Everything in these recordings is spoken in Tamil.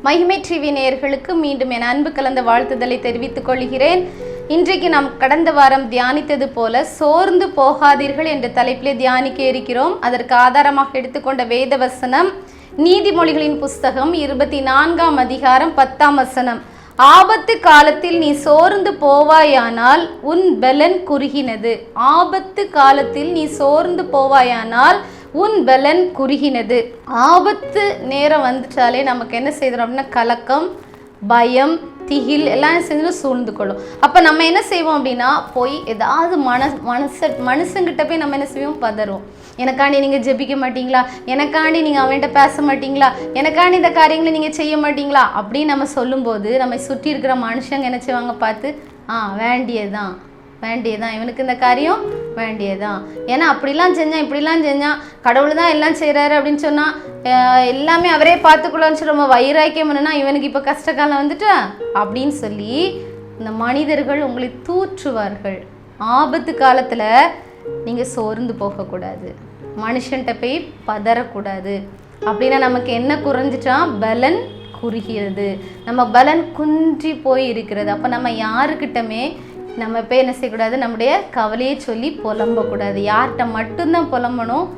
மகிமை டிவி நேயர்களுக்கு மீண்டும் என் அன்பு கலந்த வாழ்த்துதலை தெரிவித்துக் கொள்கிறேன். இன்றைக்கு நாம் கடந்த வாரம் தியானித்தது போல சோர்ந்து போகாதீர்கள் என்ற தலைப்பிலே தியானிக்க இருக்கிறோம். அதற்கு ஆதாரமாக எடுத்துக்கொண்ட வேத வசனம் நீதிமொழிகளின் புஸ்தகம் 24ஆம் அதிகாரம் 10ஆம் வசனம். ஆபத்து காலத்தில் நீ சோர்ந்து போவாயானால் உன் பலன் குறுகினது. ஆபத்து காலத்தில் நீ சோர்ந்து போவாயானால் உன் பலன் குறுகினது. ஆபத்து நேரம் வந்துட்டாலே நமக்கு என்ன செய்யறோம் அப்படின்னா கலக்கம், பயம், திகில் எல்லாம் செஞ்சு சூழ்ந்து கொள்ளும். அப்போ நம்ம என்ன செய்வோம் அப்படின்னா போய் ஏதாவது மனுஷங்கிட்ட போய் நம்ம என்ன செய்வோம், பதறுவோம். எனக்காண்டி நீங்கள் ஜெபிக்க மாட்டீங்களா, எனக்காண்டி நீங்கள் அவன்கிட்ட பேச மாட்டீங்களா, எனக்காண்டி இந்த காரியங்களை நீங்கள் செய்ய மாட்டீங்களா அப்படின்னு நம்ம சொல்லும்போது நம்ம சுற்றி இருக்கிற மனுஷங்க என்ன செய்வாங்க, பார்த்து வேண்டியதான் இவனுக்கு இந்த காரியம் வேண்டியதான், ஏன்னா அப்படிலாம் செஞ்சான் இப்படிலாம் செஞ்சான், கடவுள் தான் எல்லாம் செய்கிறாரு அப்படின்னு சொன்னால் எல்லாமே அவரே பார்த்துக்கலான்னு சொல்லி ரொம்ப வைராக்கியம் பண்ணுனா இவனுக்கு இப்போ கஷ்டகாலம் வந்துட்டா அப்படின்னு சொல்லி இந்த மனிதர்கள் உங்களை தூற்றுவார்கள். ஆபத்து காலத்தில் நீங்கள் சோர்ந்து போகக்கூடாது, மனுஷன்கிட்ட போய் பதறக்கூடாது. அப்படின்னா நமக்கு என்ன குறைஞ்சிட்டா, பலன் குறுகிறது, நம்ம பலன் குன்றி போய் இருக்கிறது. அப்போ நம்ம யாருக்கிட்டமே நம்ம போய் என்ன செய்யக்கூடாது, நம்முடைய கவலையை சொல்லி புலம்பக்கூடாது. யார்கிட்ட மட்டும்தான் புலம்பணும்,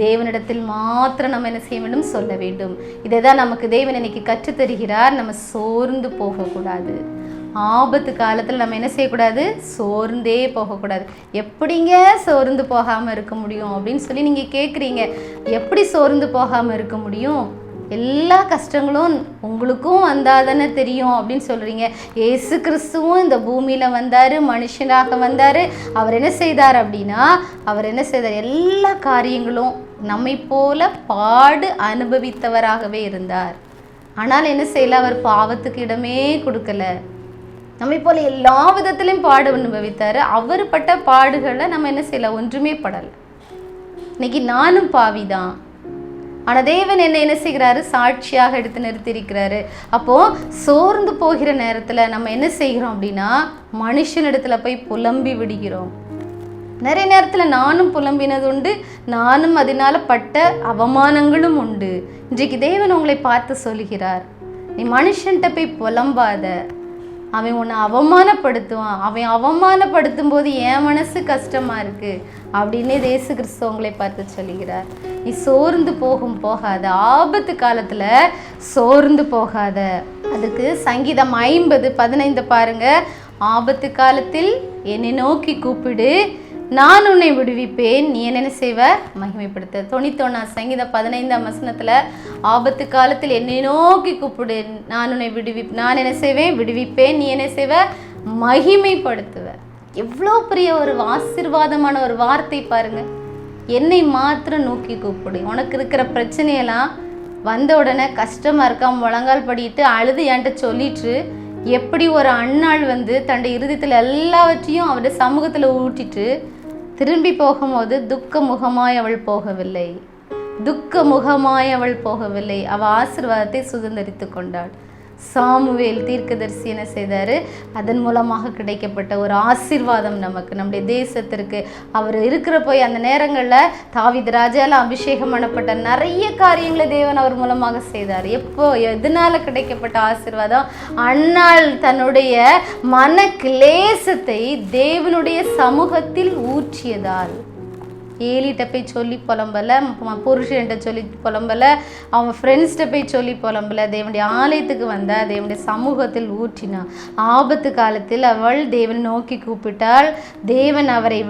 தேவனிடத்தில் மாத்திரம் நம்ம என்ன செய்ய வேண்டும், சொல்ல வேண்டும். இதை தான் நமக்கு தேவன் இன்னைக்கு கற்றுத்தருகிறார். நம்ம சோர்ந்து போகக்கூடாது. ஆபத்து காலத்தில் நம்ம என்ன செய்யக்கூடாது, சோர்ந்தே போகக்கூடாது. எப்படிங்க சோர்ந்து போகாமல் இருக்க முடியும் அப்படின்னு சொல்லி நீங்கள் கேட்குறீங்க. எப்படி சோர்ந்து போகாமல் இருக்க முடியும்? எல்லா கஷ்டங்களும் உங்களுக்கும் வந்தாதானே தெரியும் அப்படின்னு சொல்கிறீங்க. இயேசு கிறிஸ்துவும் இந்த பூமியில் வந்தார், மனுஷனாக வந்தார். அவர் என்ன செய்தார் அப்படின்னா, எல்லா காரியங்களும் நம்மை போல பாடு அனுபவித்தவராகவே இருந்தார். ஆனால் என்ன செய்யல, அவர் பாவத்துக்கு இடமே கொடுக்கல. நம்மை போல எல்லா விதத்திலையும் பாடு அனுபவித்தார். அவர் பட்ட பாடுகளை நம்ம என்ன செய்யல, ஒன்றுமே படலை. இன்னைக்கு நானும் பாவிதான், ஆனால் தேவன் என்ன செய்கிறாரு, சாட்சியாக எடுத்து நிறுத்தியிருக்கிறாரு. அப்போது சோர்ந்து போகிற நேரத்தில் நம்ம என்ன செய்கிறோம் அப்படின்னா, மனுஷனிடத்துல போய் புலம்பி விடுகிறோம். நிறைய நேரத்தில் நானும் புலம்பினது உண்டு, நானும் அதனால பட்ட அவமானங்களும் உண்டு. இன்றைக்கு தேவன் உங்களை பார்த்து சொல்கிறார், நீ மனுஷன்கிட்ட போய் புலம்பாத, அவன் உன்னை அவமானப்படுத்துவான். அவன் அவமானப்படுத்தும் போது என் மனசு கஷ்டமாக இருக்குது அப்படின்னு இயேசு கிறிஸ்து உங்களை பார்த்து சொல்லுகிறார். நீ சோர்ந்து போகாத, ஆபத்து காலத்தில் சோர்ந்து போகாத. அதுக்கு சங்கீதம் 50:15 பாருங்க. ஆபத்து காலத்தில் என்னை நோக்கி கூப்பிடு, நான் உன்னை விடுவிப்பேன், நீ என்ன செய்வ, மகிமைப்படுத்த. 91 சங்கீதம் 15ஆம் வசனத்தில் ஆபத்து காலத்தில் என்னை நோக்கி கூப்பிடு, நான் உன்னை நான் என்ன செய்வேன், விடுவிப்பேன், நீ என்ன செய்வ, மகிமைப்படுத்துவ. எவ்வளோ பெரிய ஒரு ஆசீர்வாதமான ஒரு வார்த்தை பாருங்க. என்னை மாத்திரம் நோக்கி கூப்பிடு. உனக்கு இருக்கிற பிரச்சனையெல்லாம் வந்த உடனே கஷ்டமாக இருக்காம முழங்கால் படிட்டு அழுது என்கிட்ட சொல்லிட்டு, எப்படி ஒரு அண்ணாள் தன்னுடைய இருதயத்தில் எல்லாவற்றையும் அவருடைய சமூகத்தில் ஊட்டிட்டு திரும்பி போகும்போது துக்க முகமாய் அவள் போகவில்லை, அவள் ஆசீர்வாதத்தை சுதந்திரித்து கொண்டாள். சாமுவேல் தீர்க்கதரிசி என்ன செய்தார், அதன் மூலமாக கிடைக்கப்பட்ட ஒரு ஆசீர்வாதம் நமக்கு, நம்முடைய தேசத்திற்கு. அவர் இருக்கிற போய் அந்த நேரங்களில் தாவீது ராஜால அபிஷேகம் பண்ணப்பட்ட நிறைய காரியங்களை தேவன் அவர் மூலமாக செய்தார். எதனால கிடைக்கப்பட்ட ஆசீர்வாதம், அன்னாள் தன்னுடைய மன கிளேசத்தை தேவனுடைய சமூகத்தில் ஊற்றியதால். ஏலிகிட்ட போய் சொல்லி புலம்பலை, புருஷன்கிட்ட சொல்லி புலம்பலை, அவன் ஃப்ரெண்ட்ஸ்கிட்ட போய் சொல்லி புலம்பலை, தேவனுடைய ஆலயத்துக்கு வந்தால் தேவனுடைய சமூகத்தில் ஊற்றினான். ஆபத்து காலத்தில் அவள் தேவனை நோக்கி கூப்பிட்டாள், தேவன் அவளை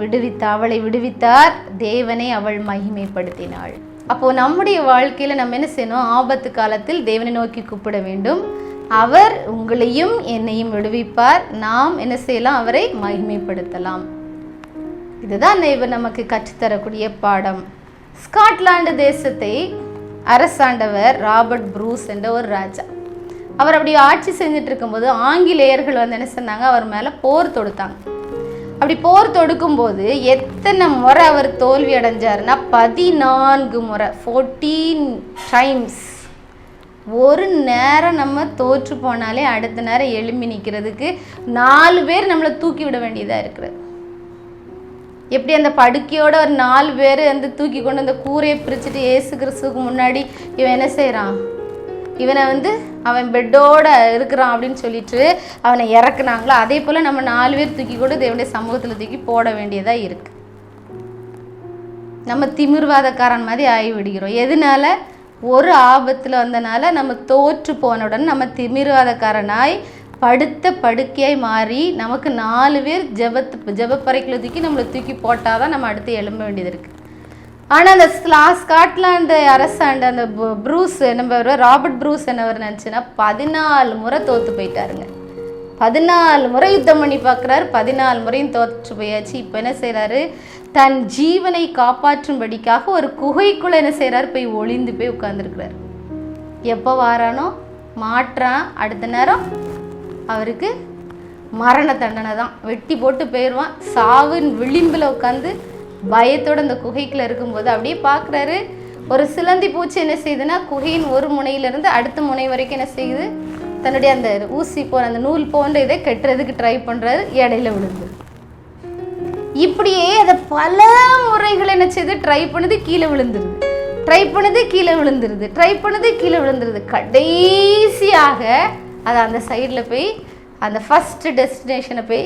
விடுவித்தார், தேவனை அவள் மகிமைப்படுத்தினாள். அப்போது நம்முடைய வாழ்க்கையில் நம்ம என்ன செய்யணும், ஆபத்து காலத்தில் தேவனை நோக்கி கூப்பிட வேண்டும். அவர் உங்களையும் என்னையும் விடுவிப்பார். நாம் என்ன செய்யலாம், அவரை மகிமைப்படுத்தலாம். இதுதான் இவர் நமக்கு கற்றுத்தரக்கூடிய பாடம். ஸ்காட்லாந்து தேசத்தை அரசாண்டவர் ராபர்ட் ப்ரூஸ் என்ற ஒரு ராஜா. அவர் அப்படி ஆட்சி செஞ்சுட்டு இருக்கும்போது ஆங்கிலேயர்கள் என்ன சொன்னாங்க, அவர் மேலே போர் தொடுத்தாங்க. அப்படி போர் தொடுக்கும்போது எத்தனை முறை அவர் தோல்வி அடைஞ்சாருன்னா 14 முறை, 14 times. ஒரு நேரம் நம்ம தோற்று போனாலே அடுத்த நேரம் எழும்பி நிற்கிறதுக்கு 4 பேர் நம்மளை தூக்கி விட வேண்டியதாக இருக்கிறது. எப்படி அந்த படுக்கையோட ஒரு 4 பேர் தூக்கி கொண்டு அந்த கூரையை பிரிச்சுட்டு இயேசு கிறிஸ்துவுக்கு முன்னாடி இவன் என்ன செய்கிறான், இவனை அவன் பெட்டோட இருக்கிறான் அப்படின்னு சொல்லிட்டு அவனை இறக்குனாங்களோ, அதே போல் நம்ம 4 பேர் தூக்கி கூட தேவனுடைய சமூகத்தில் தூக்கி போட வேண்டியதாக இருக்குது. நம்ம திமிர்வாதக்காரன் மாதிரி ஆகி விடுகிறோம். எதனால? ஒரு ஆபத்தில் வந்தனால நம்ம தோற்று போனவுடன் நம்ம திமிர்வாதக்காரனாய் படுத்த படுக்கையாய் மாறி நமக்கு 4 பேர் ஜெபப்பறைக்குள்ள தூக்கி நம்மளை தூக்கி போட்டால் தான் நம்ம அடுத்து எழும்ப வேண்டியது இருக்குது. ஆனால் அந்த ஸ்காட்லாண்டு அரசாண்டு அந்த ப்ரூஸ் நம்ம ராபர்ட் ப்ரூஸ் என்னவர் நினச்சுன்னா 14 முறை தோற்று போயிட்டாருங்க. 14 முறை யுத்தம் பண்ணி பார்க்குறாரு, 14 முறையும் தோற்று போயாச்சு. இப்போ என்ன செய்கிறாரு? தன் ஜீவனை காப்பாற்றும்படிக்காக ஒரு குகைக்குள்ளே என்ன செய்கிறாரு? போய் ஒளிந்து போய் உட்காந்துருக்கிறார். எப்போ வாரானோ மாற்றான், அடுத்த நேரம் அவருக்கு மரண தண்டனை தான், வெட்டி போட்டு போயிடுவான். சாவின் விளிம்பில் உட்காந்து பயத்தோடு அந்த குகைக்குள்ளே இருக்கும்போது அப்படியே பார்க்குறாரு. ஒரு சிலந்தி பூச்சி என்ன செய்யுதுன்னா குகையின் ஒரு முனையிலேருந்து அடுத்த முனை வரைக்கும் என்ன செய்யுது? தன்னுடைய அந்த ஊசி போன அந்த நூல் போன்ற இதை கட்டுறதுக்கு ட்ரை பண்ணுறாரு, இடையில விழுந்து. இப்படியே அதை பல முறைகள் என்ன செய்யுது? ட்ரை பண்ணுது, கீழே விழுந்துருது, ட்ரை பண்ணுது, கீழே விழுந்துருது, ட்ரை பண்ணுது, கீழே விழுந்துருது. கடைசியாக அதை அந்த சைடில் போய் அந்த ஃபஸ்ட்டு டெஸ்டினேஷனை போய்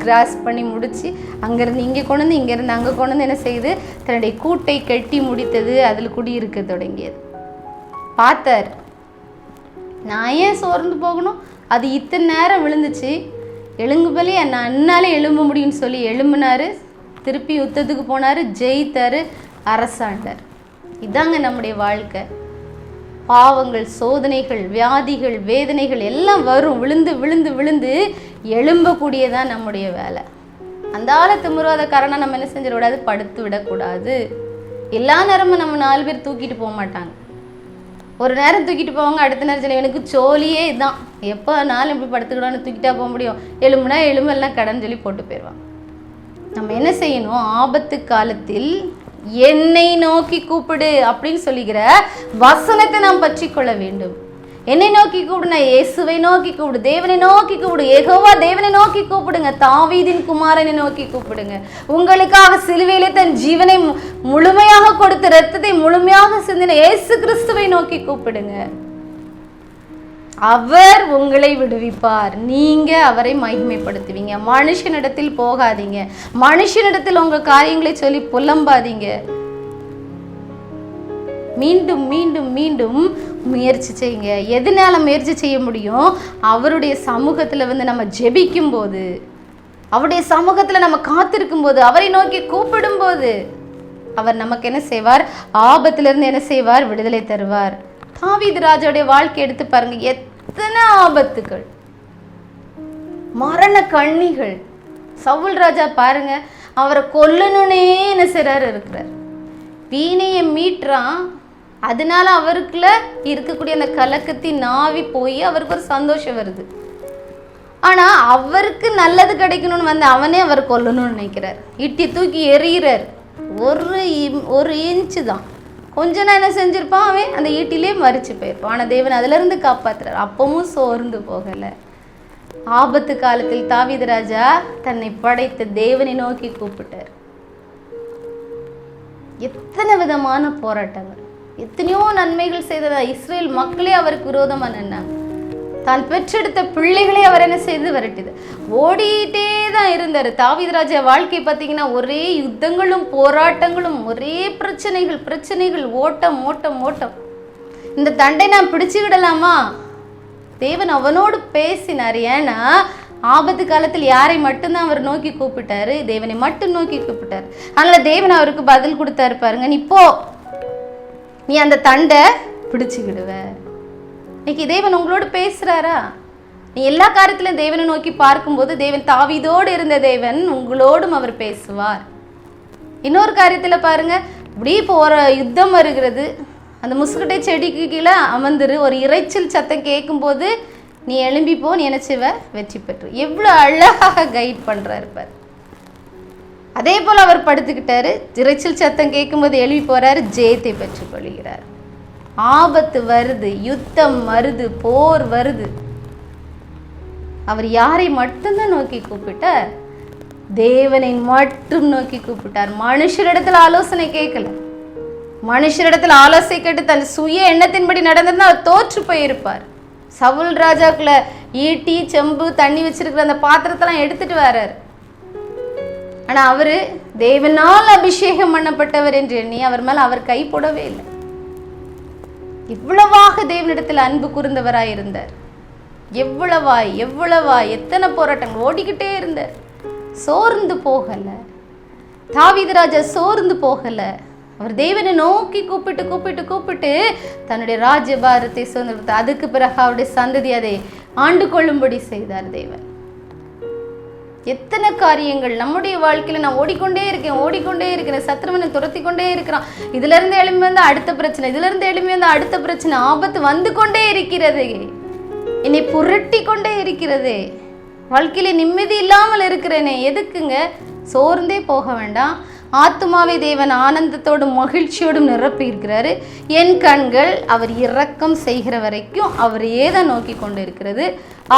கிராஸ் பண்ணி முடித்து அங்கேருந்து இங்கே கொண்டு வந்து இங்கேருந்து அங்கே கொண்டு வந்து என்ன செய்யுது? தன்னுடைய கூட்டை கட்டி முடித்தது, அதில் குடியிருக்க தொடங்கியது. பார்த்தார், நான் ஏன் சோர்ந்து போகணும்? அது இத்தனை நேரம் விழுந்துச்சு, எழுங்குபலி நான் அன்னாலே எழும்ப முடியும்னு சொல்லி எழும்பினார். திருப்பி யுத்தத்துக்கு போனார், ஜெயித்தார், அரசாண்டார். இதாங்க நம்முடைய வாழ்க்கை. பாவங்கள், சோதனைகள், வியாதிகள், வேதனைகள் எல்லாம் வரும். விழுந்து விழுந்து விழுந்து எழும்பக்கூடியதான் நம்முடைய வேலை. அந்த ஆளை திமிராதக்காரனா நம்ம என்ன செஞ்சிடக்கூடாது? படுத்து விடக்கூடாது. எல்லா நேரமும் நம்ம 4 பேர் தூக்கிட்டு போக மாட்டாங்க. ஒரு நேரம் தூக்கிட்டு போவாங்க, அடுத்த நேரத்தில் எனக்கு சோழியே இதுதான், எப்போ நாளும் எப்படி படுத்துக்கிடான்னு தூக்கிட்டா போக முடியும்? எலும்புனா எலும்பெல்லாம் கடன் சொல்லி போட்டு போயிடுவாங்க. நம்ம என்ன செய்யணும்? ஆபத்து காலத்தில் என்னை நோக்கி கூப்பிடு அப்படின்னு சொல்லிக்கிற வசனத்தை நாம் பற்றி கொள்ள வேண்டும். என்னை நோக்கி கூப்பிடுனா இயேசுவை நோக்கி கூப்பிடு, தேவனை நோக்கி கூப்பிடு, யெகோவா தேவனை நோக்கி கூப்பிடுங்க, தாவீதின் குமாரனை நோக்கி கூப்பிடுங்க. உங்களுக்காக சிலுவையிலே தன் ஜீவனை முழுமையாக கொடுத்து இரத்தத்தை முழுமையாக சிந்தின இயேசு கிறிஸ்துவை நோக்கி கூப்பிடுங்க. அவர் உங்களை விடுவிப்பார், நீங்க அவரை மகிமைப்படுத்துவீங்க. மனுஷனிடத்தில் போகாதீங்க, மனுஷனிடத்தில் உங்க காரியங்களை சொல்லி புலம்பாதீங்க. மீண்டும் மீண்டும் மீண்டும் முயற்சி செய்யுங்க. எதனால முயற்சி செய்ய முடியும்? அவருடைய சமூகத்தில் நம்ம ஜெபிக்கும் போது, அவருடைய சமூகத்தில் நம்ம காத்திருக்கும் போது, அவரை நோக்கி கூப்பிடும் போது அவர் நமக்கு என்ன செய்வார்? ஆபத்திலிருந்து என்ன செய்வார்? விடுதலை தருவார். தாவீது ராஜாவுடைய வாழ்க்கை எடுத்து பாருங்க, எத்தனை ஆபத்துகள், மரண கண்ணிகள். சவுல் ராஜா பாருங்க, அவரை கொல்லணுன்னே என்ன செய்றாரு இருக்கிறார். வீணையை மீட்டுறான், அதனால அவருக்குள்ள இருக்கக்கூடிய அந்த கலக்கத்தின் நாவி போய் அவருக்கு ஒரு சந்தோஷம் வருது. ஆனா அவருக்கு நல்லது கிடைக்கணும்னு அவனே அவர் கொல்லணும்னு நினைக்கிறார். இட்டி தூக்கி எறிகிறார். ஒரு இன்ச்சு தான், கொஞ்ச நேரம் என்ன செஞ்சிருப்பான்? அவன் அந்த ஈட்டிலே மறிச்சு போயிருப்பான். ஆனால் தேவன் அதுல இருந்து காப்பாத்துறார். அப்பவும் சோர்ந்து போகலை. ஆபத்து காலத்தில் தாவீது ராஜா தன்னை படைத்த தேவனை நோக்கி கூப்பிட்டார். எத்தனை விதமான போராட்டங்கள், எத்தனையோ நன்மைகள் செய்ததா. இஸ்ரேல் மக்களே அவருக்கு விரோதமா நின்னாங்க. தான் பெற்றெடுத்த பிள்ளைகளே அவர் என்ன செய்து விரட்டுது. ஓடிட்டே தான் இருந்தார். தாவீது ராஜா வாழ்க்கை பார்த்தீங்கன்னா ஒரே யுத்தங்களும் போராட்டங்களும், ஒரே பிரச்சனைகள், ஓட்டம் ஓட்டம் ஓட்டம். இந்த தண்டை நான் பிடிச்சு விடலாமா? தேவன் அவனோடு பேசினார். ஏன்னா ஆபத்து காலத்தில் யாரை மட்டும்தான் அவர் நோக்கி கூப்பிட்டாரு? தேவனை மட்டும் நோக்கி கூப்பிட்டார். அதனால தேவன் அவருக்கு பதில் கொடுத்தாரு. பாருங்க, நீ போ, நீ அந்த தண்டை பிடிச்சுக்கிடுவ. இன்னைக்கு தேவன் உங்களோடு பேசுறாரா? நீ எல்லா காரியத்திலும் தேவனை நோக்கி பார்க்கும்போது, தேவன் தாவீதோடு இருந்த தேவன் உங்களோடும் அவர் பேசுவார். இன்னொரு காரியத்தில் பாருங்க, இப்படி இப்போ ஒரு யுத்தம் வருகிறது, அந்த முசுக்கட்டை செடிக்கு கீழே அமர்ந்துரு, ஒரு இறைச்சல் சத்தம் கேட்கும்போது நீ எழும்பி போ, நீ என்ன செய்வ? வெற்றி பெற்று. எவ்வளோ அழகாக கைட் பண்ணுறாரு பாரு. அதே போல் அவர் படுத்துக்கிட்டாரு, இறைச்சல் சத்தம் கேட்கும்போது எழுப்பி போகிறாரு, ஜெயத்தை பெற்று கொள்கிறார். ஆபத்து வருது, யுத்தம் வருது, போர் வருது, அவர் யாரை மட்டும்தான் நோக்கி கூப்பிட்டார்? தேவனை மட்டும் நோக்கி கூப்பிட்டார். மனுஷரிடத்துல ஆலோசனை கேட்கல. மனுஷரிடத்தில் ஆலோசனை கேட்டு தன் சுய எண்ணத்தின்படி நடந்திருந்தா அவர் தோற்று போயிருப்பார். சவுல் ராஜாக்குள்ள ஈட்டி செம்பு தண்ணி வச்சிருக்கிற அந்த பாத்திரத்தெல்லாம் எடுத்துட்டு வர்றாரு. ஆனா அவரு தேவனால் அபிஷேகம் பண்ணப்பட்டவர் என்று எண்ணி அவர் மேல அவர் கை போடவே இல்லை. இவ்வளவாக தேவனிடத்தில் அன்பு கூர்ந்தவராயிருந்தார். எவ்வளவாய் எத்தனை போராட்டங்கள் ஓடிக்கிட்டே இருந்தார். சோர்ந்து போகல. தாவீது ராஜா சோர்ந்து போகல. அவர் தேவனை நோக்கி கூப்பிட்டு தன்னுடைய ராஜ்யபாரத்தை சுதந்திரத்தை, அதுக்கு பிறகு அவருடைய சந்ததி அதை ஆண்டு கொள்ளும்படி செய்தார் தேவன். எத்தனை காரியங்கள் நம்முடைய வாழ்க்கையில நான் ஓடிக்கொண்டே இருக்கேன், சத்ருவனை துரத்தி கொண்டே இருக்கிறான், இதுல இருந்து எழும்பி வந்தா அடுத்த பிரச்சனை, இதுல இருந்து எழும்பி வந்தா அடுத்த பிரச்சனை, ஆபத்து வந்து கொண்டே இருக்கிறது, என்னை புரட்டி கொண்டே இருக்கிறது, வாழ்க்கையில நிம்மதி இல்லாமல் இருக்கிறேனே. எதுக்குங்க? சோர்ந்தே போக வேண்டாம். ஆத்துமாவை தேவன் ஆனந்தத்தோடும் மகிழ்ச்சியோடும் நிரப்பி இருக்கிறாரு. என் கண்கள் அவர் இரக்கம் செய்கிற வரைக்கும் அவரையே தான் நோக்கி கொண்டு இருக்கிறது.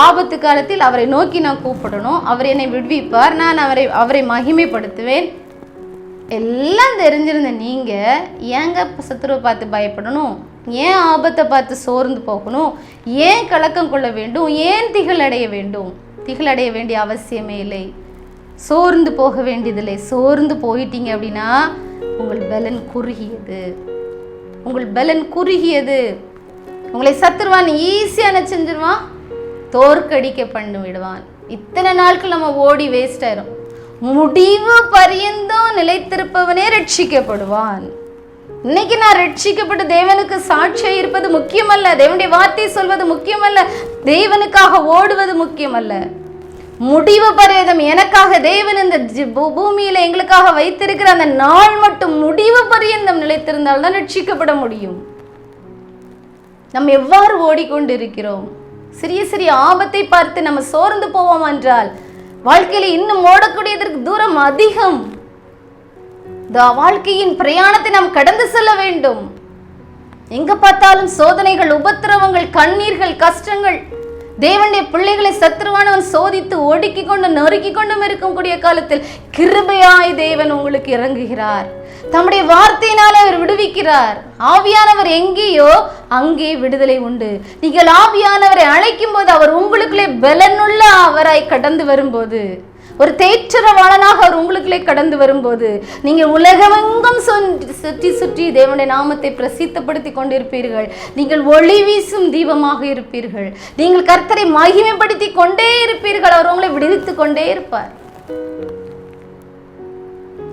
ஆபத்து காலத்தில் அவரை நோக்கி நான் கூப்பிடணும். அவர் என்னை விடுவிப்பார். நான் அவரை மகிமைப்படுத்துவேன். எல்லாம் தெரிஞ்சிருந்த நீங்க ஏங்க சத்துருவை பார்த்து பயப்படணும்? ஏன் ஆபத்தை பார்த்து சோர்ந்து போகணும்? ஏன் கலக்கம் கொள்ள வேண்டும்? ஏன் திகழடைய வேண்டும்? திகழடைய வேண்டிய அவசியமே இல்லை. சோர்ந்து போக வேண்டியதில்லை. சோர்ந்து போயிட்டீங்க அப்படின்னா உங்கள் பலன் குறுகியது. உங்களை சத்துருவான் ஈஸியான செஞ்சிருவான், தோற்கடிக்க பண்ணி விடுவான். இத்தனை நாட்கள் நம்ம ஓடி வேஸ்ட் ஆயிரும். முடிவு பரியந்தம் நிலைத்திருப்பவனே ரட்சிக்கப்படுவான். இன்னைக்கு நான் ரட்சிக்கப்பட்டு தேவனுக்கு சாட்சியாக இருப்பது முக்கியமல்ல, தேவனுடைய வார்த்தை சொல்வது முக்கியமல்ல, தேவனுக்காக ஓடுவது முக்கியமல்ல. முடிவு பரியந்தம் எனக்காக தேவன் இந்த பூமியில எங்களுக்காக வைத்திருக்கிற அந்த நாள் மட்டும் முடிவு பரியந்தம் நிலைத்திருந்தால்தான் ரட்சிக்கப்பட முடியும். நம்ம எவ்வாறு ஓடிக்கொண்டு இருக்கிறோம்? சிறிய ஆபத்தை பார்த்து நம்ம சோர்ந்து போவோம் என்றால் வாழ்க்கையில இன்னும் ஓடக்கூடியதற்கு தூரம் அதிகம். வாழ்க்கையின் பிரயாணத்தை நாம் கடந்து செல்ல வேண்டும். எங்க பார்த்தாலும் சோதனைகள், உபத்திரவங்கள், கண்ணீர்கள், கஷ்டங்கள். தேவனுடைய பிள்ளைகளை சத்துருவானவன் சோதித்து ஒடுக்கி கொண்டு நொறுக்கி கொண்டும் இருக்கக்கூடிய காலத்தில் கிருபையாய் தேவன் உங்களுக்கு இறங்குகிறார். தம்முடைய வார்த்தையினாலே அவர் விடுவிக்கிறார். ஆவியானவர் எங்கேயோ அங்கே விடுதலை உண்டு. நீங்கள் ஆவியானவரை அழைக்கும் போது அவர் உங்களுக்குள்ளே பலனுள்ள அவராய் கடந்து வரும்போது, ஒரு தேற்றரவாளனாக அவர் உங்களுக்குள்ளே கடந்து வரும்போது, நீங்கள் உலகமெங்கும் சுற்றி தேவனுடைய நாமத்தை பிரசித்தப்படுத்தி கொண்டிருப்பீர்கள். நீங்கள் ஒளி வீசும் தீபமாக இருப்பீர்கள். நீங்கள் கர்த்தரை மகிமைப்படுத்தி கொண்டே இருப்பீர்கள். அவர் உங்களை விடுவித்து கொண்டே இருப்பார்.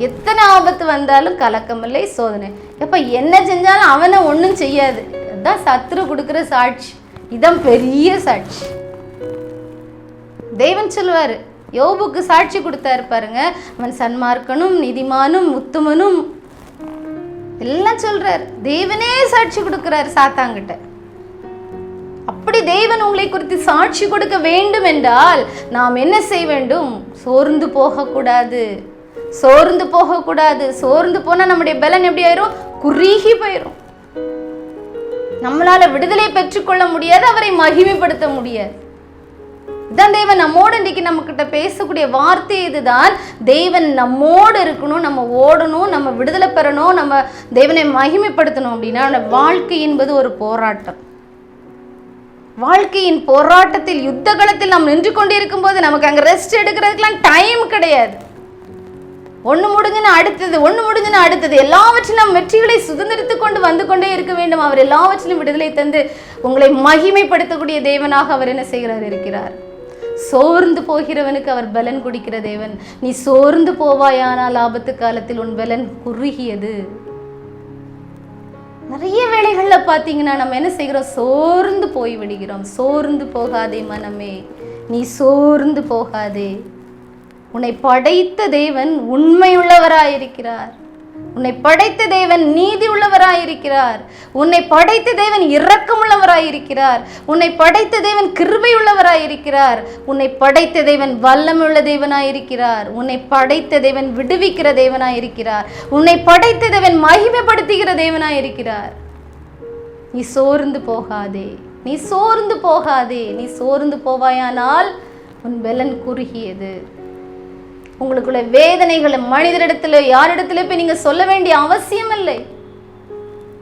எத்தனை ஆபத்து வந்தாலும் கலக்கமில்லை, சோதனை. எப்ப என்ன செஞ்சாலும் அவனை ஒன்றும் செய்யாது. அதுதான் சத்துரு கொடுக்கிற சாட்சி. இதான் பெரிய சாட்சி. தேவன் சொல்லுவாரு, யோபுக்கு சாட்சி கொடுத்தாரு பாருங்க. அவன் சன்மார்க்கனும் நீதிமானும் உத்தமனும் எல்லாம் சொல்றார். தேவனே சாட்சி கொடுக்கிறார் சாத்தாங்கிட்ட. அப்படி தேவன் உங்களை குறித்து சாட்சி கொடுக்க வேண்டும் என்றால் நாம் என்ன செய்ய வேண்டும்? சோர்ந்து போகக்கூடாது. சோர்ந்து போனா நம்முடைய பலன் எப்படி ஆயிரும்? குறுகி போயிரும். நம்மளால விடுதலை பெற்றுக்கொள்ள முடியாது, அவரை மகிமைப்படுத்த முடியாது. இதுதான் தேவன் நம்மோடு இன்றைக்கு நம்ம கிட்ட பேசக்கூடிய வார்த்தை. இதுதான் தேவன் நம்மோடு இருக்கணும், நம்ம ஓடணும், நம்ம விடுதலை பெறணும், நம்ம தேவனை மகிமைப்படுத்தணும். அப்படின்னா வாழ்க்கை என்பது ஒரு போராட்டம். வாழ்க்கையின் போராட்டத்தில், யுத்த களத்தில் நாம் நின்று கொண்டு இருக்கும் போது நமக்கு அங்க ரெஸ்ட் எடுக்கிறதுக்கெல்லாம் டைம் கிடையாது. ஒன்று முடிஞ்சுன்னா அடுத்தது, எல்லாவற்றிலும் நாம் வெற்றிகளை சுதந்திரித்து கொண்டு வந்து கொண்டே இருக்க வேண்டும். அவர் எல்லாவற்றிலும் விடுதலை தந்து உங்களை மகிமைப்படுத்தக்கூடிய தேவனாக அவர் என்ன செய்கிறார்? இருக்கிறார். சோர்ந்து போகிறவனுக்கு அவர் பலன் கொடுக்கிற தேவன். நீ சோர்ந்து போவாயானால் ஆபத்து காலத்தில் உன் பலன் குறுகியது. நிறைய வேளைகள்ல பாத்தீங்கன்னா நம்ம என்ன செய்கிறோம்? சோர்ந்து போய் விடுகிறோம். சோர்ந்து போகாதே மனமே, நீ சோர்ந்து போகாதே. உன்னை படைத்த தேவன் உண்மையுள்ளவராயிருக்கிறார். உன்னை படைத்த தேவன் நீதி உள்ளவராயிருக்கிறார். உன்னை படைத்த தேவன் இரக்கமுள்ளவராயிருக்கிறார். உன்னை படைத்த தேவன் கிருபை உள்ளவராயிருக்கிறார். உன்னை படைத்த தேவன் வல்லமுள்ள தேவனாயிருக்கிறார். உன்னை படைத்த தேவன் விடுவிக்கிற தேவனாயிருக்கிறார். உன்னை படைத்த தேவன் மகிமைப்படுத்துகிற தேவனாயிருக்கிறார். நீ சோர்ந்து போகாதே, நீ சோர்ந்து போவாயானால் உன் பலன் குறுகியது. உங்களுக்குள்ள வேதனைகளை மனிதரிடத்துல யாரிடத்துல போய் நீங்க சொல்ல வேண்டிய அவசியம் இல்லை.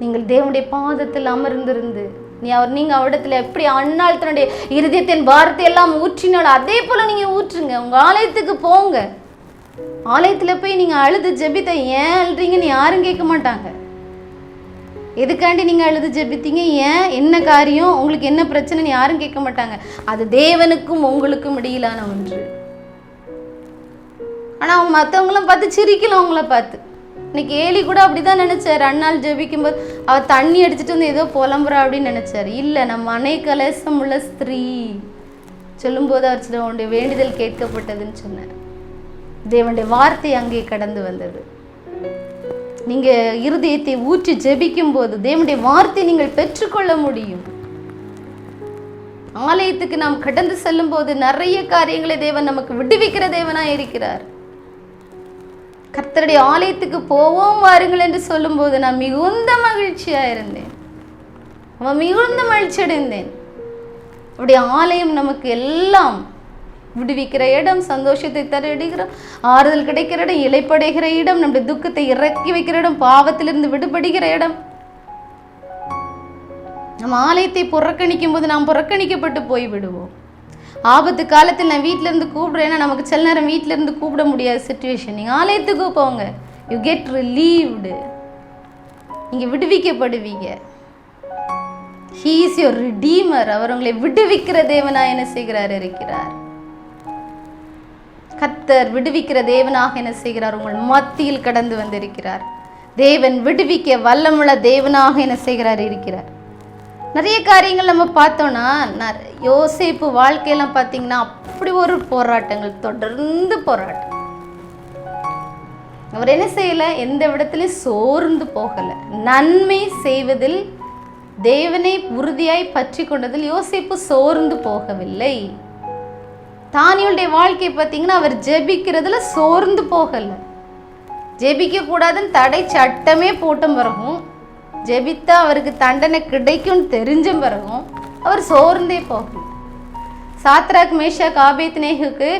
நீங்கள் தேவனுடைய பாதத்தில் அமர்ந்திருந்து நீங்கள் அவரிடத்துல எப்படி அண்ணால் தன்னுடைய இருதயத்தின் வார்த்தையெல்லாம் ஊற்றினாலும் அதே போல நீங்க ஊற்றுங்க. உங்க ஆலயத்துக்கு போங்க. ஆலயத்துல போய் நீங்க அழுது ஜெபித்த ஏன் அழுறீங்கன்னு யாரும் கேட்க மாட்டாங்க. எதுக்காண்டி நீங்க அழுது ஜெபித்தீங்க, ஏன், என்ன காரியம், உங்களுக்கு என்ன பிரச்சனைன்னு யாரும் கேட்க மாட்டாங்க. அது தேவனுக்கும் உங்களுக்கும் இடையிலான ஒன்று. ஆனா அவங்க மற்றவங்களும் பார்த்து சிரிக்கலாம். அவங்கள பார்த்து இன்னைக்கு ஏலி கூட அப்படிதான் நினைச்சாரு. அண்ணாள் ஜெபிக்கும் போது அவ தண்ணி அடிச்சுட்டு வந்து ஏதோ புலம்புறா அப்படின்னு நினைச்சாரு. இல்லை, நம்ம மனை கலசம் உள்ள ஸ்திரீ சொல்லும்போது அவர் சில உன்னுடைய வேண்டுதல் கேட்கப்பட்டதுன்னு சொன்னார். தேவனுடைய வார்த்தை அங்கே கடந்து வந்தது. நீங்க இருதயத்தை ஊற்றி ஜெபிக்கும் போது தேவனுடைய வார்த்தை நீங்கள் பெற்றுக்கொள்ள முடியும். ஆலயத்துக்கு நாம் கடந்து செல்லும் போது நிறைய காரியங்களை தேவன் நமக்கு விடுவிக்கிற தேவனா இருக்கிறார். கர்த்தருடைய ஆலயத்துக்கு போவோம் வாருங்கள் என்று சொல்லும் போது நான் மிகுந்த மகிழ்ச்சியா இருந்தேன். மிகுந்த மகிழ்ச்சி அடைந்தேன். அவருடைய ஆலயம் நமக்கு எல்லாம் விடுவிக்கிற இடம், சந்தோஷத்தை தர இடம், ஆறுதல் கிடைக்கிற இடம், இலைப்படைகிற இடம், நம்முடைய துக்கத்தை இறக்கி வைக்கிற இடம், பாவத்திலிருந்து விடுபடுகிற இடம். நம்ம ஆலயத்தை புறக்கணிக்கும் போது நாம் புறக்கணிக்கப்பட்டு போய் விடுவோம். ஆபத்து காலத்தில் நான் வீட்டில இருந்து கூப்பிடுறேன்னா நமக்கு சில நேரம் வீட்டில இருந்து கூப்பிட முடியாத சிச்சுவேஷன். நீங்க ஆலயத்துக்கு போங்க, யூ கெட் ரிலீவ்டு. நீங்க விடுவிக்கப்படுவீங்க. He is your redeemer. அவர் உங்களை விடுவிக்கிற தேவனா என்ன செய்கிறார் இருக்கிறார். கர்த்தர் விடுவிக்கிற தேவனாக என்ன செய்கிறார், உங்கள் மத்தியில் கடந்து வந்திருக்கிறார். தேவன் விடுவிக்க வல்லமுள்ள தேவனாக என்ன செய்கிறார் இருக்கிறார். நிறைய காரியங்கள் நம்ம பார்த்தோம்னா, யோசேப்பு வாழ்க்கையெல்லாம் பார்த்தீங்கன்னா அப்படி ஒரு போராட்டங்கள், தொடர்ந்து போராட்டம். அவர் என்ன செய்யல, எந்த விடத்திலையும் சோர்ந்து போகல. நன்மை செய்வதில் தேவனை உறுதியாய் பற்றி கொண்டதில் யோசேப்பு சோர்ந்து போகவில்லை. தானியேலுடைய வாழ்க்கை பார்த்தீங்கன்னா அவர் ஜெபிக்கிறதுல சோர்ந்து போகல. ஜெபிக்க கூடாதுன்னு தடை சட்டமே போட்ட பிறகும், ஜெபித்தா அவருக்கு தண்டனை கிடைக்கும் தெரிஞ்ச பிறகும் அவர் சோர்ந்தே போகல. சாத்ராக், மேஷாக், ஆபேத்நேகுக்கு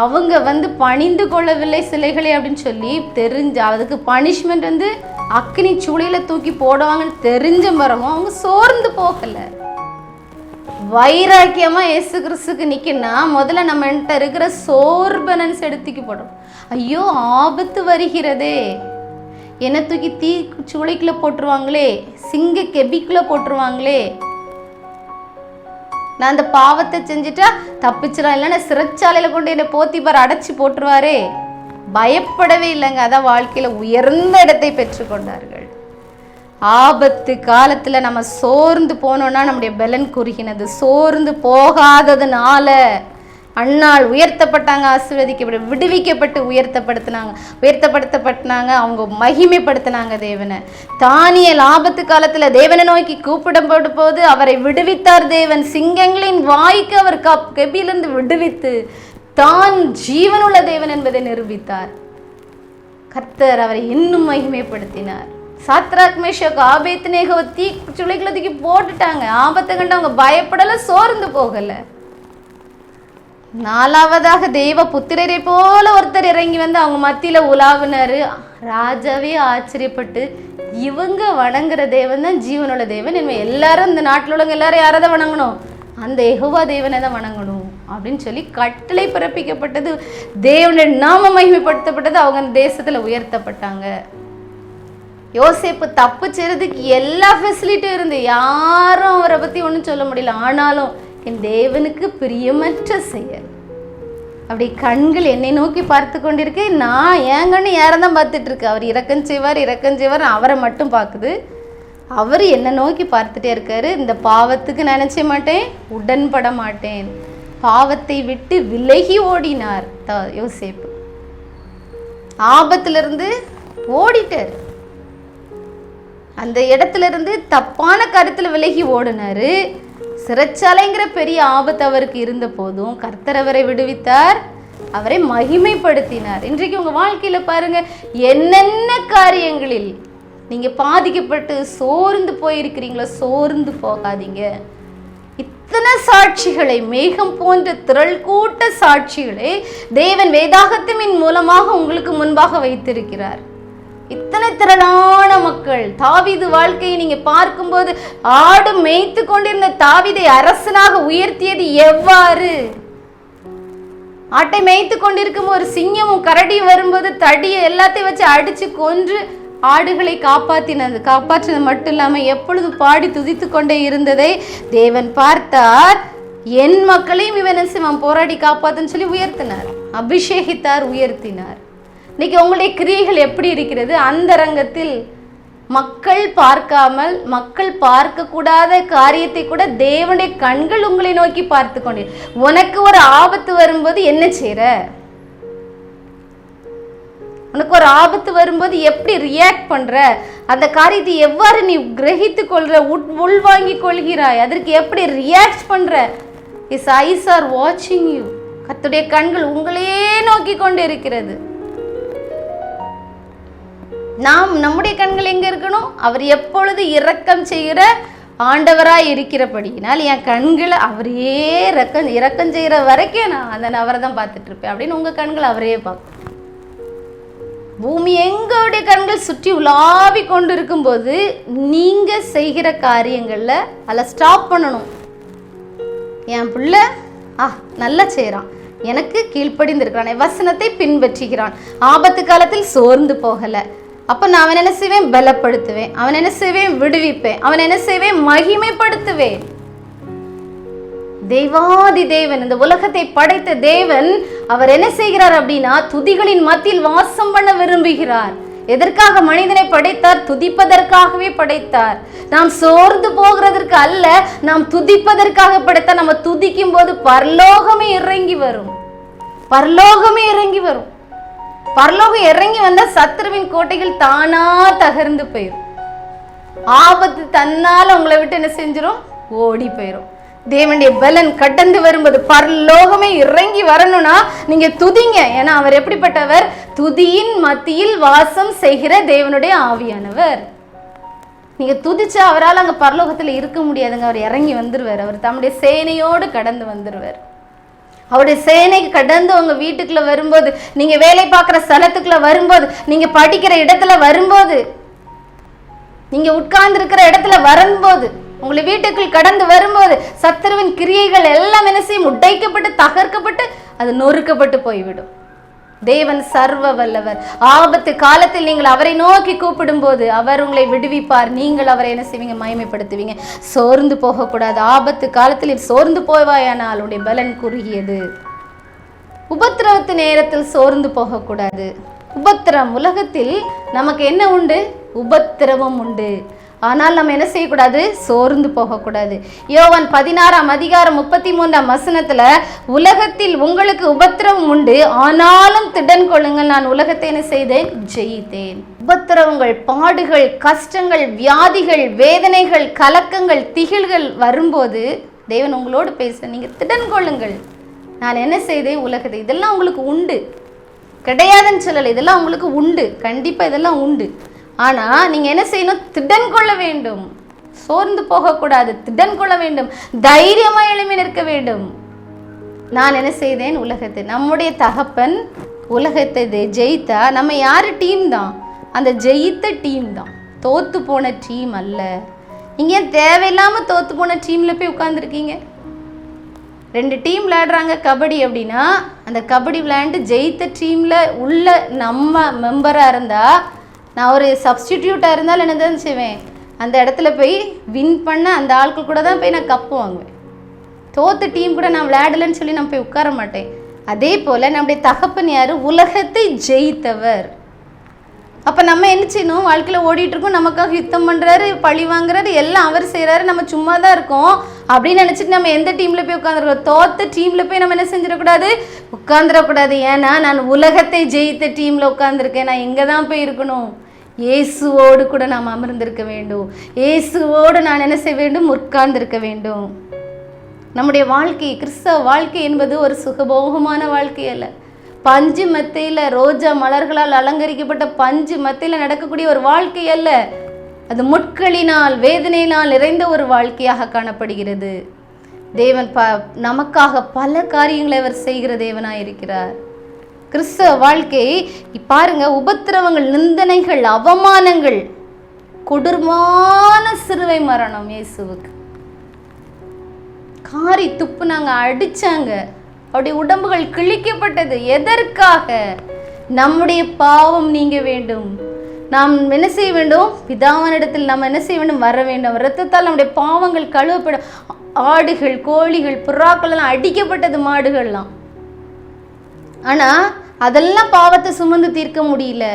அவங்க பணிந்து கொள்ளவில்லை சிலைகளை அப்படின்னு சொல்லி தெரிஞ்ச, அதுக்கு பனிஷ்மெண்ட் அக்னி சூளையில தூக்கி போடுவாங்கன்னு தெரிஞ்ச பிறகும் அவங்க சோர்ந்து போகல. வைராக்கியமா இயேசு கிறிஸ்துக்கு நிக்கனா முதல்ல நம்ம என்கிட்ட இருக்கிற சோர்பனன்ஸ் எடுத்துக்கி போடும். ஐயோ ஆபத்து வருகிறதே, என்ன தூக்கி தீ சூளைக்குள்ள போட்டுருவாங்களே, சிங்க கெபிக்குள்ள போட்டுருவாங்களே, நான் அந்த பாவத்தை செஞ்சுட்டா தப்பிச்சிடலாம், இல்லைன்னா சிறைச்சாலையில கொண்டு என்னை போத்திபார் அடைச்சி போட்டுருவாரே, பயப்படவே இல்லைங்க. அதான் வாழ்க்கையில உயர்ந்த இடத்தை பெற்றுக்கொண்டார்கள். ஆபத்து காலத்துல நம்ம சோர்ந்து போனோம்னா நம்முடைய பலன் குறுகினது. சோர்ந்து போகாததுனால அண்ணாள் உயர்த்தப்பட்டாங்க, ஆசீர்வதிக்கப்பட்டு விடுவிக்கப்பட்டு உயர்த்தப்படுத்தினாங்க, அவங்க மகிமைப்படுத்தினாங்க தேவனை. தானியேல் ஆபத்து காலத்துல தேவனை நோக்கி கூப்பிடப்படும் போது அவரை விடுவித்தார் தேவன். சிங்கங்களின் வாய்க்கு அவர் கெபிலிருந்து விடுவித்து தான் ஜீவனுள்ள தேவன் என்பதை நிரூபித்தார். கர்த்தர் அவரை இன்னும் மகிமைப்படுத்தினார். சாத்ராக், மேஷாக், ஆபேத்நேகோவை தீ சூளைக்குள்ள தூக்கி போட்டுட்டாங்க. ஆபத்தை கண்டு அவங்க பயப்படல, சோர்ந்து போகல. நாலாவதாக தெய்வ புத்திரரை போல ஒருத்தர் இறங்கி அவங்க மத்தியில உலாவினாரு. ராஜாவே ஆச்சரியப்பட்டு, இவங்க வணங்குற தேவன் தான் ஜீவனுள்ள தேவன், இனிமே எல்லாரும் இந்த நாட்டில் உள்ளவங்க எல்லாரும் யாரதான் வணங்கணும், அந்த யெகோவா தேவனை தான் வணங்கணும் அப்படின்னு சொல்லி கட்டளை பிறப்பிக்கப்பட்டது. தேவனுடைய நாம மகிமைப்படுத்தப்பட்டது. அவங்க தேசத்துல உயர்த்தப்பட்டாங்க. யோசேப்பு தப்பு செய்யறதுக்கு எல்லா ஃபெசிலிட்டியும் இருந்து யாரும் அவரை பத்தி ஒன்றும் சொல்ல முடியல. ஆனாலும் என் தேவனுக்கு பிரியமற்ற செயல். அப்படி கண்கள் என்னை நோக்கி பார்த்து கொண்டிருக்கு. நான் என் கண்ணு யாரதான் பார்த்துட்டு இருக்கு. அவர் இரக்கம் செய்வார் அவரை மட்டும் பார்க்குது. அவர் என்னை நோக்கி பார்த்துட்டே இருக்காரு. இந்த பாவத்துக்கு நினைச்ச மாட்டேன், உடன்பட மாட்டேன். பாவத்தை விட்டு விலகி ஓடினார் யோசேப்பு. ஆபத்திலிருந்து ஓடிட்டார். அந்த இடத்துல இருந்து தப்பான கருத்துல விலகி ஓடினாரு. சிறைச்சாலைங்கிற பெரிய ஆபத்து அவருக்கு இருந்த போதும் கர்த்தர் அவரை விடுவித்தார், அவரை மகிமைப்படுத்தினார். இன்றைக்கு உங்க வாழ்க்கையில பாருங்க, என்னென்ன காரியங்களில் நீங்க பாதிக்கப்பட்டு சோர்ந்து போயிருக்கிறீங்களோ, சோர்ந்து போகாதீங்க. இத்தனை சாட்சிகளை, மேகம் போன்ற திரள் கூட்ட சாட்சிகளை தேவன் வேதாகத்தின் மூலமாக உங்களுக்கு முன்பாக வைத்திருக்கிறார். இத்தனை திரளான மக்கள். தாவீது வாழ்க்கையை நீங்க பார்க்கும்போது ஆடு மேய்த்து கொண்டிருந்த தாவீதை அரசனாக உயர்த்தியது எவ்வாறு? ஆட்டை மேய்த்து கொண்டிருக்கும் ஒரு சிங்கமும் கரடியும் வரும்போது தடியை எல்லாத்தையும் வச்சு அடிச்சு கொன்று ஆடுகளை காப்பாற்றினது மட்டும் இல்லாம எப்பொழுது பாடி துதித்து கொண்டே இருந்ததை தேவன் பார்த்தார். என் மக்களையும் இவன் போராடி காப்பாத்துன்னு சொல்லி உயர்த்தினார், அபிஷேகித்தார், உயர்த்தினார். இன்னைக்கு உங்களுடைய கிரியைகள் எப்படி இருக்கிறது? அந்த ரங்கத்தில் மக்கள் பார்க்காமல், மக்கள் பார்க்க கூடாத காரியத்தை கூட தேவனுடைய கண்கள் உங்களை நோக்கி பார்த்து கொண்டே. உனக்கு ஒரு ஆபத்து வரும்போது என்ன செய்யற? உனக்கு ஒரு ஆபத்து வரும்போது எப்படி ரியாக்ட் பண்ற? அந்த காரியத்தை எவ்வாறு நீ கிரகித்து கொள்ற, உள்வாங்கிக் கொள்கிறாய்? அதற்கு எப்படி ரியாக்ட் பண்ற? His eyes are watching you. கர்த்தருடைய கண்கள் உங்களையே நோக்கி கொண்டு இருக்கிறது. நம்முடைய கண்கள் எங்க இருக்கணும்? அவர் எப்பொழுது இரக்கம் செய்கிற ஆண்டவராய் இருக்கிறபடினால் என் கண்களை அவரையே இரக்கம் செய்கிற வரைக்கும் நான் அந்த நபரை தான் பார்த்துட்டு இருப்பேன் அப்படின்னு உங்க கண்கள் அவரையே பார்க்கும். பூமி எங்களுடைய கண்கள் சுற்றி உலாவி கொண்டு இருக்கும்போது நீங்க செய்கிற காரியங்கள்ல அதில் ஸ்டாப் பண்ணணும். என் பிள்ளை நல்லா செய்கிறான், எனக்கு கீழ்ப்படிந்திருக்கிறான், என் வசனத்தை பின்பற்றுகிறான், ஆபத்து காலத்தில் சோர்ந்து போகலை. அப்போ நான் அவன் என்ன செய்வேன்? பலப்படுத்துவேன். அவன் என்ன செய்வேன்? விடுவிப்பேன். அவன் என்ன செய்வேன்? மகிமைப்படுத்துவேன். தெய்வாதி தேவன், இந்த உலகத்தை படைத்த தேவன், அவர் என்ன செய்கிறார் அப்படின்னா துதிகளின் மத்தியில் வாசம் பண்ண விரும்புகிறார். எதற்காக மனிதனை படைத்தார்? துதிப்பதற்காகவே படைத்தார். நாம் சோர்ந்து போகிறதற்கு அல்ல, நாம் துதிப்பதற்காக படைத்தார். நம்ம துதிக்கும் போது பரலோகமே இறங்கி வரும். பரலோகமே இறங்கி வரும். பரலோகம் இறங்கி வந்தா சத்துருவின் கோட்டைகள் தானா தகர்ந்து போயிடும். ஆபத்து தன்னால உங்களை விட்டு என்ன செஞ்சிடும்? ஓடி போயிடும். தேவனுடைய பலன் கடந்து வரும்போது பரலோகமே இறங்கி வரணும்னா நீங்க துதிங்க. ஏன்னா அவர் எப்படிப்பட்டவர்? துதியின் மத்தியில் வாசம் செய்கிற தேவனுடைய ஆவியானவர். நீங்க துதிச்சா அவரால் அங்க பரலோகத்துல இருக்க முடியாதுங்க. அவர் இறங்கி வந்துருவார். அவர் தம்முடைய சேனையோடு கடந்து வந்துருவார். அவருடைய சேனை கடந்து உங்க வீட்டுக்குள்ள வரும்போது, நீங்க வேலை பார்க்குற ஸ்தலத்துக்குள்ள வரும்போது, நீங்க படிக்கிற இடத்துல வரும்போது, நீங்க உட்கார்ந்து இருக்கிற இடத்துல வரும்போது, உங்களை வீட்டுக்குள் கடந்து வரும்போது சத்துருவின் கிரியைகள் எல்லாம் என்ன செய்யும்? உடைக்கப்பட்டு தகர்க்கப்பட்டு அது நொறுக்கப்பட்டு போய்விடும். தேவன் சர்வ வல்லவர். ஆபத்து காலத்தில் நீங்கள் அவரை நோக்கி கூப்பிடும் போது அவர் உங்களை விடுவிப்பார். நீங்கள் அவரை என்ன செய்வீங்க? மகிமைப்படுத்துவீங்க. சோர்ந்து போகக்கூடாது. ஆபத்து காலத்தில் சோர்ந்து போவாயானால் உடைய பலன் குறுகியது. உபத்திரவத்து நேரத்தில் சோர்ந்து போகக்கூடாது. உபத்திரம், உலகத்தில் நமக்கு என்ன உண்டு? உபத்திரவம் உண்டு. ஆனால் நம்ம என்ன செய்யக்கூடாது? சோர்ந்து போகக்கூடாது. யோவான் 16:33 உலகத்தில் உங்களுக்கு உபத்திரவம் உண்டு, ஆனாலும் திடன் கொள்ளுங்கள், நான் உலகத்தை என்ன செய்தேன்? ஜெயித்தேன். உபத்திரவங்கள், பாடுகள், கஷ்டங்கள், வியாதிகள், வேதனைகள், கலக்கங்கள், திகில்கள் வரும்போது தேவன் உங்களோடு பேச, நீங்க திடன் கொள்ளுங்கள், நான் என்ன செய்தேன்? உலகத்தை. இதெல்லாம் உங்களுக்கு உண்டு, கிடையாதுன்னு சொல்லலை. இதெல்லாம் உங்களுக்கு உண்டு, கண்டிப்பா இதெல்லாம் உண்டு. ஆனா நீங்க என்ன செய்யணும்? திடன் கொள்ள வேண்டும். சோர்ந்து போகக்கூடாது. திடன் கொள்ள வேண்டும். தைரியமா எழுப்பி நிற்க வேண்டும். நான் என்ன செய்தேன்? உலகத்தை. நம்முடைய தகப்பன் உலகத்தை ஜெயித்தா நம்ம யாரு? டீம் தான். அந்த ஜெயித்த டீம் தான், தோத்து போன டீம் அல்ல. இங்க தேவையில்லாம தோத்து போன டீம்ல போய் உட்கார்ந்துருக்கீங்க. 2 டீம் விளையாடுறாங்க கபடி அப்படின்னா, அந்த கபடி விளையாண்டு ஜெயித்த டீம்ல உள்ள நம்ம மெம்பரா இருந்தா, நான் ஒரு சப்ஸ்டிடியூட்டாக இருந்தாலும் என்ன தான் செய்வேன்? அந்த இடத்துல போய் வின் பண்ண அந்த ஆட்கள் கூட தான் போய் நான் கப்பு வாங்குவேன். தோத்த டீம் கூட நான் விளையாடலன்னு சொல்லி நான் போய் உட்கார மாட்டேன். அதே போல் நம்முடைய தகப்பன் யார்? உலகத்தை ஜெயித்தவர். அப்போ நம்ம என்ன செய்யணும்? வாழ்க்கையில் ஓடிட்டுருக்கோம், நமக்காக யுத்தம் பண்ணுறாரு, பழி வாங்குறாரு, எல்லாம் அவர் செய்கிறாரு, நம்ம சும்மா தான் இருக்கோம் அப்படின்னு நினச்சிட்டு நம்ம எந்த டீமில் போய் உட்காந்துருக்கோம்? தோத்த டீமில் போய் நம்ம என்ன செஞ்சிடக்கூடாது? உட்காந்துடக்கூடாது. ஏன்னா நான் உலகத்தை ஜெயித்த டீமில் உட்காந்துருக்கேன். நான் எங்கே தான் போய் இருக்கணும்? இயேசுவோடு கூட நாம் அமர்ந்திருக்க வேண்டும். இயேசுவோடு நான் என்ன செய்ய வேண்டும்? உட்கார்ந்திருக்க வேண்டும். நம்முடைய வாழ்க்கை, கிறிஸ்தவ வாழ்க்கை என்பது ஒரு சுகபோகமான வாழ்க்கை அல்ல. பஞ்சு மெத்தையில், ரோஜா மலர்களால் அலங்கரிக்கப்பட்ட பஞ்சு மெத்தையில் நடக்கக்கூடிய ஒரு வாழ்க்கை அல்ல. அது முட்களினால், வேதனையினால் நிறைந்த ஒரு வாழ்க்கையாக காணப்படுகிறது. தேவன் நமக்காக பல காரியங்களை அவர் செய்கிற தேவனாய் இருக்கிறார். கிறிஸ்தவ வாழ்க்கை பாருங்க, உபத்திரவங்கள், நிந்தனைகள், அவமானங்கள், கொடூரமான சிலுவை மரணம். இயேசுவுக்கு காரி துப்புனாங்க, அடிச்சாங்க, அவருடைய உடம்புகள் கிழிக்கப்பட்டது. எதற்காக? நம்முடைய பாவம் நீங்க வேண்டும். நாம் என்ன செய்ய வேண்டும்? பிதாவானிடத்தில் நாம் என்ன செய்ய வேண்டும்? வர வேண்டும். இரத்தத்தால் நம்முடைய பாவங்கள் கழுவப்படும். ஆடுகள், கோழிகள், புறாக்கள் எல்லாம் அடிக்கப்பட்டது, மாடுகள்லாம். ஆனா அதெல்லாம் பாவத்தை சுமந்து தீர்க்க முடியல.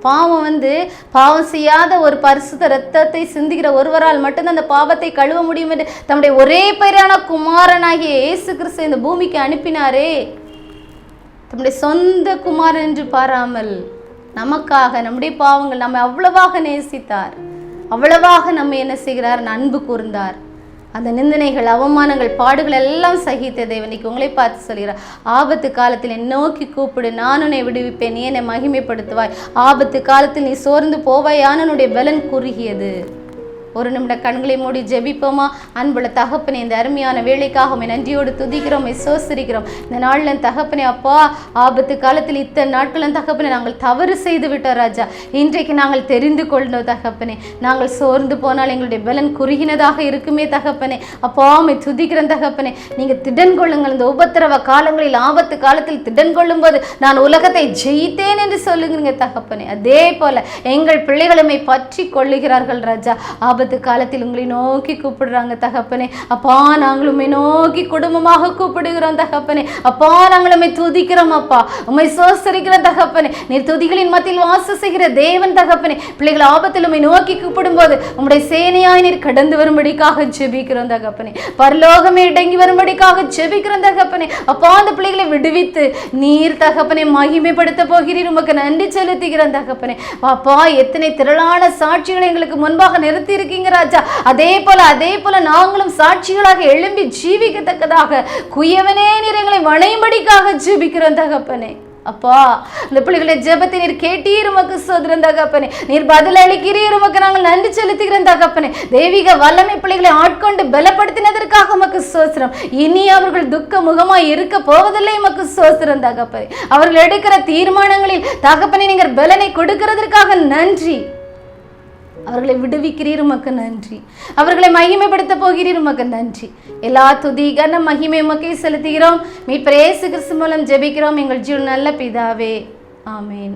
பாவம் பாவம் செய்யாத ஒரு பரிசுத்த இரத்தத்தை சிந்துகிற ஒருவரால் மட்டும்தான் அந்த பாவத்தை கழுவ முடியும் என்று தம்முடைய ஒரே பெயரான குமாரனாகிய இயேசு கிறிஸ்து இந்த பூமிக்கு அனுப்பினாரே. தம்முடைய சொந்த குமாரன் என்று பாராமல் நமக்காக, நம்முடைய பாவங்கள், நம்மை அவ்வளவாக நேசித்தார், அவ்வளவாக நம்ம என்ன செய்கிறார்? அன்பு கூர்ந்தார். அந்த நிந்தனைகள், அவமானங்கள், பாடுகள் எல்லாம் சகித்த தேவன் இன்னைக்கு உங்களை பார்த்து சொல்கிறார், ஆபத்து காலத்தில் என்னை நோக்கி கூப்பிடு, நான் உன்னை விடுவிப்பேன், நீ என்னை மகிமைப்படுத்துவாய். ஆபத்து காலத்தில் நீ சோர்ந்து போவாய், யானனுடைய பலன் குறுகியது. ஒரு நிமிட கண்களை மூடி ஜெபிப்போமா? அன்புள்ள தகப்பனே, இந்த அருமையான வேலைக்காக உம்மை நன்றியோடு துதிக்கிறோம், உம்மை சோசரிக்கிறோம். இந்த நாளில் தகப்பனே, அப்பா, ஆபத்து காலத்தில் இத்தனை நாட்களும் தகப்பனே நாங்கள் தவறு செய்து விட்டோம் ராஜா. இன்றைக்கு நாங்கள் தெரிந்து கொள்ளணும் தகப்பனே. நாங்கள் சோர்ந்து போனால் எங்களுடைய பலன் குறுகினதாக இருக்குமே தகப்பனே. அப்பா, உம்மை துதிக்கிறேன் தகப்பனே. நீங்கள் திடன் கொள்ளுங்கள். இந்த உபத்திரவ காலங்களில், ஆபத்து காலத்தில் திடன் கொள்ளும் போது நான் உலகத்தை ஜெயித்தேன் என்று சொல்லுங்க தகப்பனே. அதே போல எங்கள் பிள்ளைகளுமை பற்றி கொள்ளுகிறார்கள் ராஜா. ஆபத்து காலத்தில் உங்களை நோக்கி கூப்பிடுறாங்க தகப்பனே. அப்பா, நாங்களுமே நோக்கி குடும்பமாக கூப்பிடுகிறோம் தகப்பனே. அப்பா, நாங்களுமே துதிக்கிறோம் அப்பா, உம்மை சோசரிக்கிற தகப்பனே. நீர் துதிகளின் மத்தியில் வாசம் செய்கிற தேவன் தகப்பனே. பிள்ளைகள் ஆபத்தில் உம்மை நோக்கி கூப்பிடும் போது உம்முடைய சேனையாய் நீர் கடந்து வரும்படிக்காக ஜெபிக்கிறோம் தகப்பனே. பரலோகமே இடங்கி வரும்படிக்காக ஜெபிக்கிறோம் தகப்பனே. அப்பா, அந்த பிள்ளைகளை விடுவித்து நீர் தகப்பனை மகிமைப்படுத்த போகிறீர். உமக்கு நன்றி செலுத்துகிறோம் தகப்பனே. அப்பா, எத்தனை திரளான சாட்சிகளை எங்களுக்கு முன்பாக நிறுத்தி இருக்கீங்க ராஜா. அதே போல நாங்களும் சாட்சிகளாக எழும்பி ஜீவிக்கத்தக்கதாக குயவனே நீர் எங்களை வணையும்படிக்காக ஜெபிக்கிறோம் தகப்பனே. அப்பா, இந்த பிள்ளைகளுடைய ஜெபத்தை நீர் கேட்டீர், உமக்கு சோதரன் தகப்பனே. நீர் பதில் அளிக்கிறீர், உமக்கு நாங்கள் நன்றி செலுத்துகிறோம் தகப்பனே. தெய்வீக வல்லமை பிள்ளைகளை ஆட்கொண்டு பலப்படுத்தினதற்காக உமக்கு சோத்திரம். இனி அவர்கள் துக்க முகமாய் இருக்க போவதில்லை, உமக்கு சோத்திரம் தகப்பனே. அவர்கள் எடுக்கிற தீர்மானங்களில் தகப்பனே நீங்கள் பலனை கொடுக்கிறதற்காக நன்றி. அவர்களை விடுவிக்கிறீர், உமக்கு நன்றி. அவர்களை மகிமைப்படுத்த போகிறீர், உமக்கு நன்றி. எல்லா துதி கன மகிமை உமக்கே செலுத்துகிறோம். மீட்பர் இயேசு கிறிஸ்து மூலம் ஜெபிக்கிறோம் எங்கள் ஜீவன் நல்ல பிதாவே, ஆமேன்.